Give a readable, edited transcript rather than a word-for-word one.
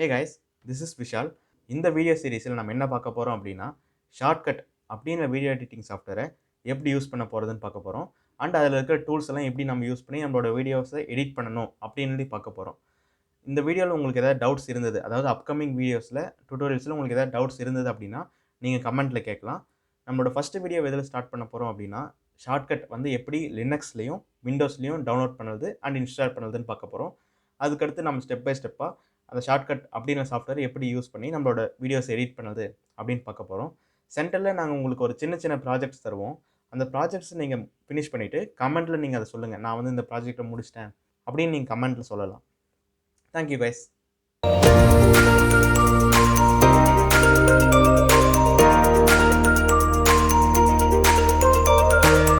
Hey guys, this is Vishal. இந்த video சீரிஸில் நம்ம என்ன பார்க்க போகிறோம் அப்படின்னா ஷார்ட்கட் அப்படின்ற வீடியோ எடிட்டிங் சாஃப்ட்வேரை எப்படி யூஸ் பண்ண போகிறதுன்னு பார்க்க போகிறோம். அண்ட் அதில் இருக்கிற டூல்ஸ் எல்லாம் எப்படி நம்ம யூஸ் பண்ணி நம்மளோட வீடியோஸை எடிட் பண்ணணும் அப்படின்னு பார்க்க போகிறோம். இந்த வீடியோவில் உங்களுக்கு ஏதாவது டவுட்ஸ் இருந்தது, அதாவது அப்கமிங் வீடியோஸில் டியூட்டோரியல்ஸில் உங்களுக்கு ஏதாவது டவுட்ஸ் இருந்தது அப்படின்னா நீங்கள் கமெண்ட்டில் கேட்கலாம். நம்மளோட ஃபஸ்ட்டு வீடியோ எதில் ஸ்டார்ட் பண்ண போகிறோம் அப்படின்னா ஷார்ட்கட் வந்து எப்படி லினக்ஸ்லையும் விண்டோஸ்லையும் டவுன்லோட் பண்ணுறது அண்ட் இன்ஸ்டால் பண்ணுறதுன்னு பார்க்க போகிறோம். அதுக்கடுத்து நம்ம ஸ்டெப் பை ஸ்டெப்பாக அந்த ஷார்ட்கட் அப்படின்ற சாஃப்ட்வேர் எப்படி யூஸ் பண்ணி நம்மளோட வீடியோஸ் எடிட் பண்ணுறது அப்படின்னு பார்க்க போகிறோம். சென்டரில் நாங்கள் உங்களுக்கு ஒரு சின்ன சின்ன ப்ராஜெக்ட்ஸ் தருவோம். அந்த ப்ராஜெக்ட்ஸ் நீங்கள் ஃபினிஷ் பண்ணிவிட்டு கமெண்ட்டில் நீங்கள் அதை சொல்லுங்கள், நான் வந்து இந்த ப்ராஜெக்டை முடிச்சிட்டேன் அப்படின்னு நீங்கள் கமெண்ட்டில் சொல்லலாம். Thank you guys.